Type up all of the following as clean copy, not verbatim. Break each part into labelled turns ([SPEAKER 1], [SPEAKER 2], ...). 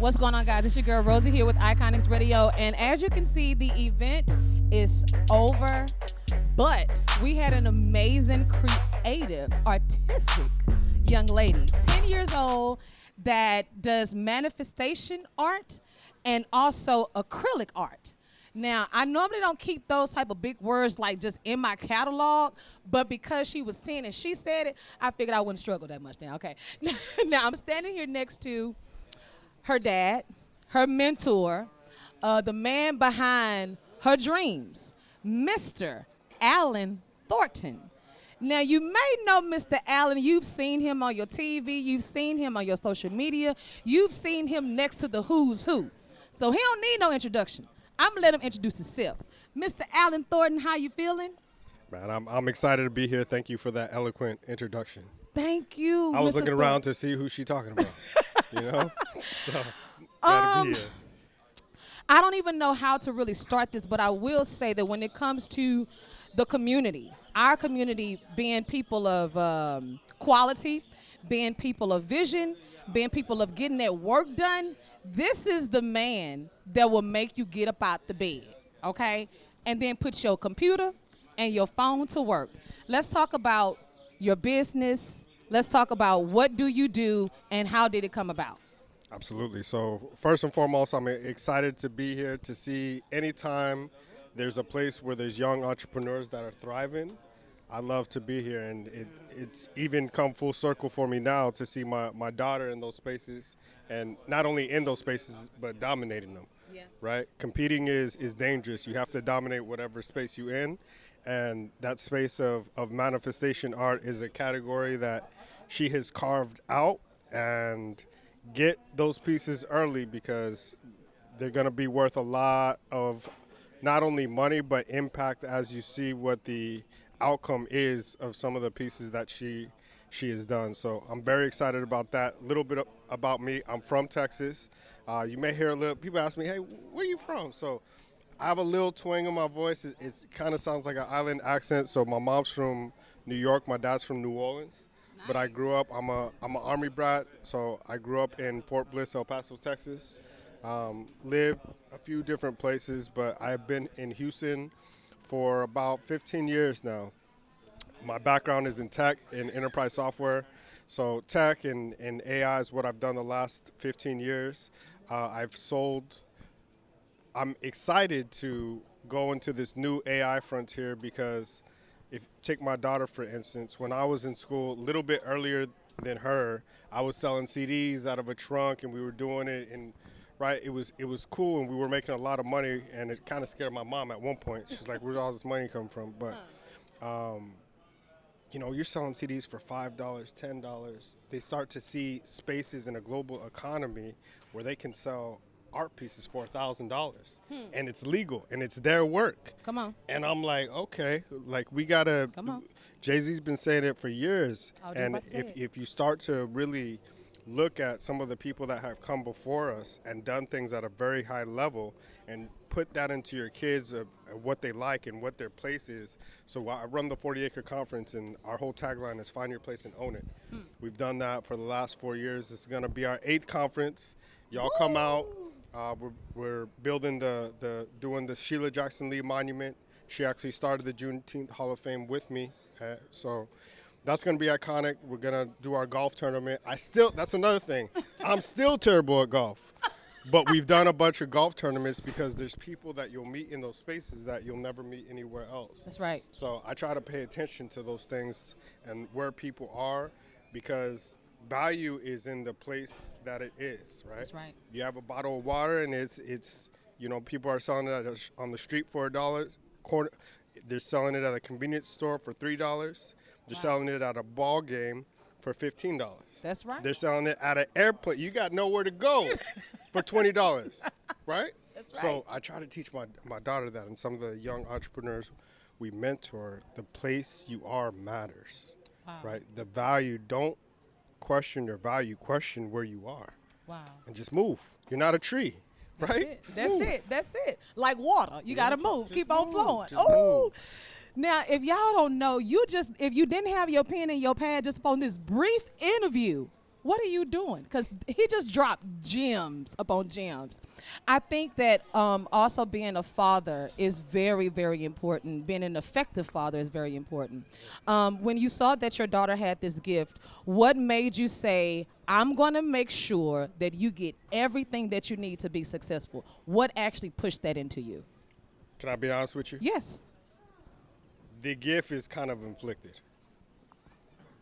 [SPEAKER 1] What's going on, guys? It's your girl Rosii here with Iconix Radio, and as you can see, the event is over, but we had an amazing, creative, artistic young lady, 10 years old, that does manifestation art and also acrylic art. Now, I normally don't keep those type of big words like just in my catalog, but because she was 10 and she said it, I figured I wouldn't struggle that much now. Okay. Now, I'm standing here next to her dad, her mentor, the man behind her dreams, Mr. Allen Thornton. Now, you may know Mr. Allen. You've seen him on your TV. You've seen him on your social media. You've seen him next to the who's who. So he don't need no introduction. I'm going to let him introduce himself. Mr. Allen Thornton, how you feeling?
[SPEAKER 2] Man, I'm excited to be here. Thank you for that eloquent introduction.
[SPEAKER 1] Thank you,
[SPEAKER 2] I was
[SPEAKER 1] Mr.
[SPEAKER 2] looking
[SPEAKER 1] Thornton.
[SPEAKER 2] around to see who she talking about, you know? So, glad to be here.
[SPEAKER 1] I don't even know how to really start this, but I will say that when it comes to the community, our community being people of quality, being people of vision, being people of getting that work done, this is the man that will make you get up out the bed, okay? And then put your computer and your phone to work. Let's talk about your business. Let's talk about what do you do and how did it come about?
[SPEAKER 2] Absolutely. So first and foremost, I'm excited to be here to see anytime there's a place where there's young entrepreneurs that are thriving. I love to be here, and it's even come full circle for me now to see my daughter in those spaces, and not only in those spaces, but dominating them, right? Competing is dangerous. You have to dominate whatever space you're in, and that space of manifestation art is a category that she has carved out, and get those pieces early because they're going to be worth a lot of not only money, but impact as you see what the outcome is of some of the pieces that she has done. So I'm very excited about that. A little bit about me. I'm from Texas. You may hear a little, people ask me, hey, where are you from? So I have a little twang in my voice. It kind of sounds like an island accent. So my mom's from New York. My dad's from New Orleans. Nice. But I grew up, I'm an Army brat. So I grew up in Fort Bliss, El Paso, Texas. Lived a few different places, but I've been in Houston for about 15 years now. My background is in tech and enterprise software. So tech and AI is what I've done the last 15 years. I'm excited to go into this new AI frontier because if take my daughter, for instance, when I was in school, a little bit earlier than her, I was selling CDs out of a trunk and we were doing it in right, it was cool, and we were making a lot of money, and it kind of scared my mom at one point. She's like, where's all this money come from? But, you're selling CDs for $5, $10. They start to see spaces in a global economy where they can sell art pieces for $1,000, and it's legal, and it's their work.
[SPEAKER 1] Come on.
[SPEAKER 2] And I'm like, okay, like we got to, Jay-Z's been saying it for years, and if you start to really look at some of the people that have come before us and done things at a very high level and put that into your kids of what they like and what their place is. So I run the 40-acre conference, and our whole tagline is find your place and own it. We've done that for the last 4 years. It's going to be our 8th conference. Y'all come out. We're building doing the Sheila Jackson Lee Monument. She actually started the Juneteenth Hall of Fame with me. So that's going to be iconic. We're going to do our golf tournament. That's another thing. I'm still terrible at golf. But we've done a bunch of golf tournaments because there's people that you'll meet in those spaces that you'll never meet anywhere else.
[SPEAKER 1] That's right.
[SPEAKER 2] So I try to pay attention to those things and where people are because value is in the place that it is, right?
[SPEAKER 1] That's right.
[SPEAKER 2] You have a bottle of water and it's people are selling it on the street for $1. They're selling it at a convenience store for $3. They're selling it at a ball game for $15.
[SPEAKER 1] That's right.
[SPEAKER 2] They're selling it at an airport. You got nowhere to go for $20, right?
[SPEAKER 1] That's right.
[SPEAKER 2] So I try to teach my daughter that, and some of the young entrepreneurs we mentor, the place you are matters, right? The value, don't question your value, question where you are.
[SPEAKER 1] Wow.
[SPEAKER 2] And just move. You're not a tree, right?
[SPEAKER 1] That's it. Like water. You got to move.
[SPEAKER 2] Just
[SPEAKER 1] Keep on
[SPEAKER 2] move.
[SPEAKER 1] flowing.
[SPEAKER 2] Just
[SPEAKER 1] Oh.
[SPEAKER 2] move.
[SPEAKER 1] Now, if y'all don't know, if you didn't have your pen and your pad just upon this brief interview, what are you doing? Because he just dropped gems upon gems. I think that also being a father is very, very important. Being an effective father is very important. When you saw that your daughter had this gift, what made you say, I'm going to make sure that you get everything that you need to be successful? What actually pushed that into you?
[SPEAKER 2] Can I be honest with you?
[SPEAKER 1] Yes.
[SPEAKER 2] The gift is kind of inflicted,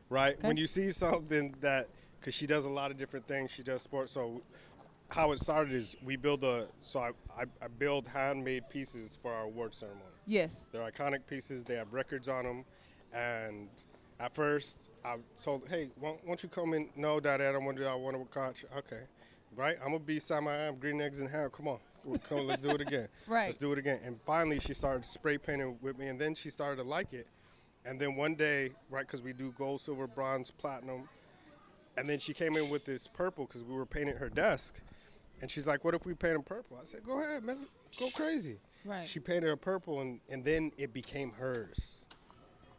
[SPEAKER 2] right?
[SPEAKER 1] Okay.
[SPEAKER 2] When you see something that, because she does a lot of different things, she does sports. So how it started is we build I build handmade pieces for our award ceremony.
[SPEAKER 1] Yes.
[SPEAKER 2] They're iconic pieces. They have records on them. And at first, I told, hey, won't you come in? No, Daddy, I don't want to do that. I want to coach. Okay, right? I'm going to be Sam I am, green eggs and ham. Come on. Come on, let's do it again.
[SPEAKER 1] Right.
[SPEAKER 2] Let's do it again. And finally, she started spray painting with me, and then she started to like it. And then one day, right, because we do gold, silver, bronze, platinum, and then she came in with this purple because we were painting her desk. And she's like, what if we paint them purple? I said, go ahead, go crazy.
[SPEAKER 1] Right.
[SPEAKER 2] She painted her purple, and then it became hers,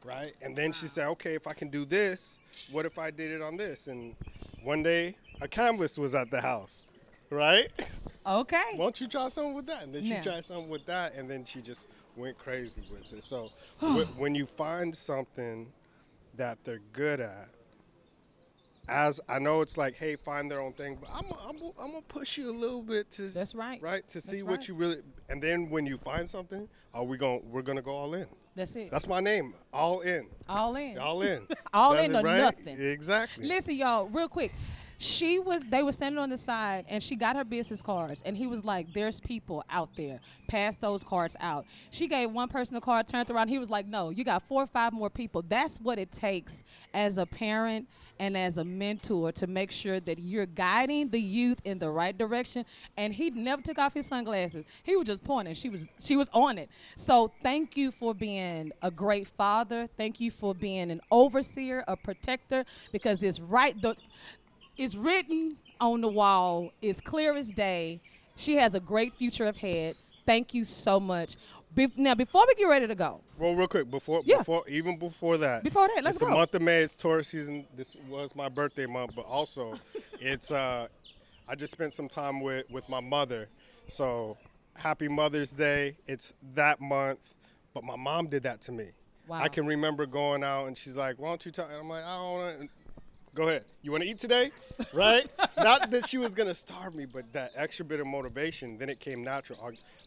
[SPEAKER 2] right? And then she said, okay, if I can do this, what if I did it on this? And one day, a canvas was at the house, right?
[SPEAKER 1] Okay.
[SPEAKER 2] Won't you try something with that? And then she
[SPEAKER 1] Yeah.
[SPEAKER 2] tried something with that, and then she just went crazy with it. So when you find something that they're good at, as I know it's like, hey, find their own thing, but I'm gonna push you a little bit to
[SPEAKER 1] That's right.
[SPEAKER 2] right to see
[SPEAKER 1] That's
[SPEAKER 2] what
[SPEAKER 1] right.
[SPEAKER 2] you really. And then when you find something, we're gonna go all in.
[SPEAKER 1] That's it.
[SPEAKER 2] That's my name, all in,
[SPEAKER 1] All in.
[SPEAKER 2] all in,
[SPEAKER 1] All
[SPEAKER 2] That's
[SPEAKER 1] in
[SPEAKER 2] it,
[SPEAKER 1] or
[SPEAKER 2] right?
[SPEAKER 1] nothing.
[SPEAKER 2] Exactly.
[SPEAKER 1] Listen, y'all, real quick. They were standing on the side, and she got her business cards, and he was like, there's people out there. Pass those cards out. She gave one person the card, turned around. He was like, no, you got 4 or 5 more people. That's what it takes as a parent and as a mentor to make sure that you're guiding the youth in the right direction. And he never took off his sunglasses. He was just pointing. She was on it. So thank you for being a great father. Thank you for being an overseer, a protector, because it's written on the wall. It's clear as day. She has a great future ahead. Thank you so much. Now, before we get ready to go.
[SPEAKER 2] Well, real quick, before that.
[SPEAKER 1] Before that, let's
[SPEAKER 2] it's
[SPEAKER 1] go.
[SPEAKER 2] the month of May. It's Taurus season. This was my birthday month, but also, it's I just spent some time with my mother. So, happy Mother's Day. It's that month, but my mom did that to me.
[SPEAKER 1] Wow.
[SPEAKER 2] I can remember going out, and she's like, "Why don't you talk?" And I'm like, "I don't want to." Go ahead. You want to eat today? Right? Not that she was going to starve me, but that extra bit of motivation, then it came natural.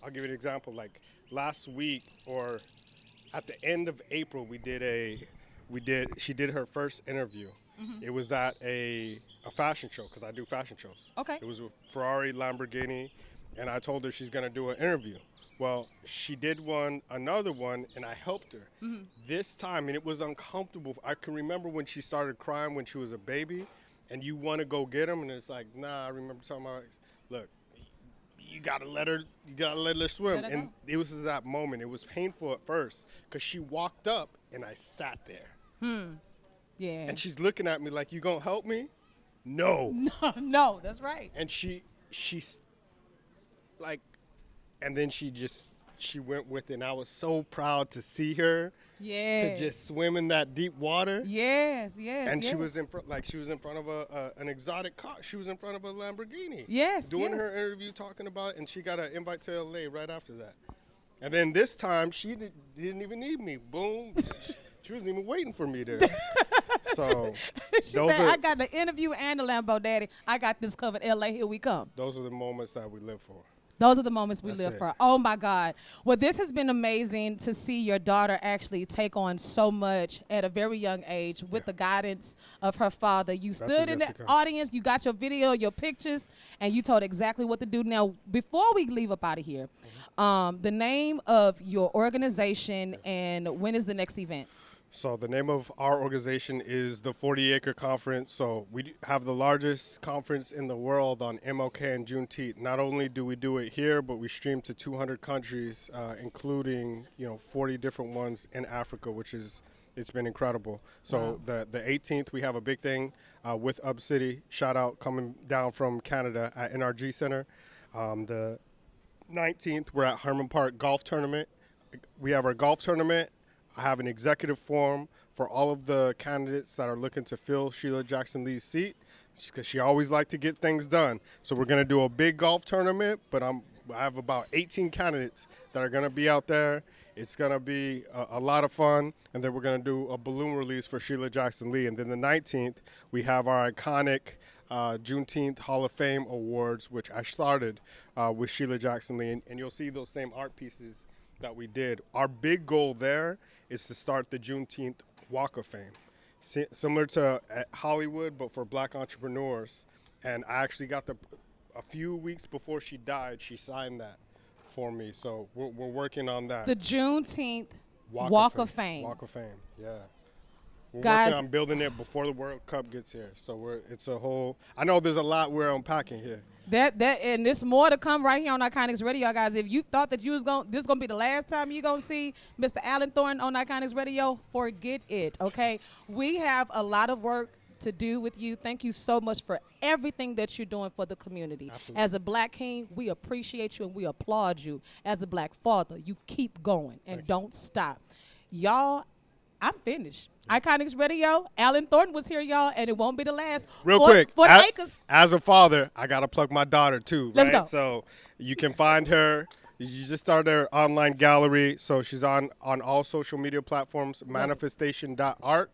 [SPEAKER 2] I'll give you an example. Like last week or at the end of April, she did her first interview. Mm-hmm. It was at a fashion show because I do fashion shows.
[SPEAKER 1] Okay.
[SPEAKER 2] It was with Ferrari, Lamborghini, and I told her she's going to do an interview. Well, she did another one, and I helped her. Mm-hmm. This time, and it was uncomfortable. I can remember when she started crying when she was a baby, and you want to go get them, and it's like, nah. I remember telling my, look, you gotta let her swim. And it was that moment. It was painful at first because she walked up, and I sat there.
[SPEAKER 1] Yeah.
[SPEAKER 2] And she's looking at me like, you gonna help me? No.
[SPEAKER 1] No, that's right.
[SPEAKER 2] And she's like. And then she went with it, and I was so proud to see her.
[SPEAKER 1] Yes.
[SPEAKER 2] To just swim in that deep water.
[SPEAKER 1] Yes.
[SPEAKER 2] And she was in front of an exotic car. She was in front of a Lamborghini.
[SPEAKER 1] Yes.
[SPEAKER 2] Doing her interview, talking about it, and she got an invite to LA right after that. And then this time, she didn't even need me. Boom. She wasn't even waiting for me there. So
[SPEAKER 1] she said, I got the interview and the Lambo, Daddy. I got this covered. LA, here we come.
[SPEAKER 2] Those are the moments that we live for.
[SPEAKER 1] Those are the moments we live for. Oh, my God. Well, this has been amazing to see your daughter actually take on so much at a very young age with the guidance of her father. You stood in the audience, you got your video, your pictures, and you told exactly what to do. Now, before we leave up out of here, the name of your organization and when is the next event?
[SPEAKER 2] So the name of our organization is the 40 Acre Conference. So we have the largest conference in the world on MLK and Juneteenth. Not only do we do it here, but we stream to 200 countries, including 40 different ones in Africa, it's been incredible. So the 18th we have a big thing with Up City. Shout out coming down from Canada at NRG Center. The 19th we're at Herman Park Golf Tournament. We have our golf tournament. I have an executive forum for all of the candidates that are looking to fill Sheila Jackson Lee's seat, because she always liked to get things done. So we're going to do a big golf tournament, but I have about 18 candidates that are going to be out there. It's going to be a lot of fun, and then we're going to do a balloon release for Sheila Jackson Lee. And then the 19th, we have our iconic Juneteenth Hall of Fame Awards, which I started with Sheila Jackson Lee, and you'll see those same art pieces that we did. Our big goal there is to start the Juneteenth Walk of Fame, similar to Hollywood, but for Black entrepreneurs. And I actually got a few weeks before she died, she signed that for me. So we're working on that.
[SPEAKER 1] The Juneteenth Walk of Fame.
[SPEAKER 2] Walk of Fame, yeah. We're
[SPEAKER 1] Guys,
[SPEAKER 2] working on building it before the World Cup gets here. So it's a whole, I know there's a lot we're unpacking here.
[SPEAKER 1] And there's more to come right here on Iconix Radio, guys. If you thought that this is gonna be the last time you're gonna see Mr. Alan Thornton on Iconix Radio, forget it. Okay, we have a lot of work to do with you. Thank you so much for everything that you're doing for the community.
[SPEAKER 2] Absolutely.
[SPEAKER 1] As a Black king, we appreciate you and we applaud you. As a Black father, you keep going and don't stop. Y'all, I'm finished. Iconix Radio, Alan Thornton was here, y'all, and it won't be the last.
[SPEAKER 2] Real quick,
[SPEAKER 1] for the acres.
[SPEAKER 2] As a father, I got to plug my daughter too.
[SPEAKER 1] Let's
[SPEAKER 2] right?
[SPEAKER 1] go.
[SPEAKER 2] So you can find her. You just started her online gallery. So she's on all social media platforms. Manifestation.art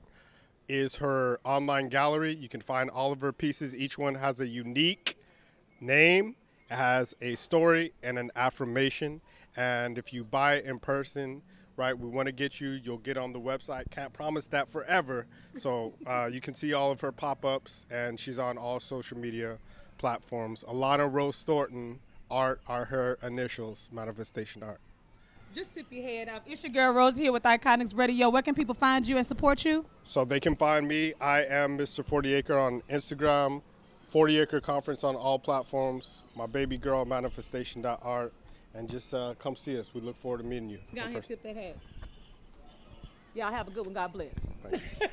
[SPEAKER 2] is her online gallery. You can find all of her pieces. Each one has a unique name, has a story, and an affirmation. And if you buy it in person, right, we want to get you. You'll get on the website. Can't promise that forever. So you can see all of her pop-ups, and she's on all social media platforms. Alana Rose Thornton art are her initials, Manifestation Art.
[SPEAKER 1] Just tip your head up. It's your girl Rosii here with Iconix Radio. Where can people find you and support you?
[SPEAKER 2] So they can find me. I am Mr. 40 Acre on Instagram, 40 Acre Conference on all platforms. My baby girl, Manifestation.art. And just come see us. We look forward to meeting you.
[SPEAKER 1] Go ahead, tip that head. Y'all have a good one. God bless.
[SPEAKER 2] Thank you.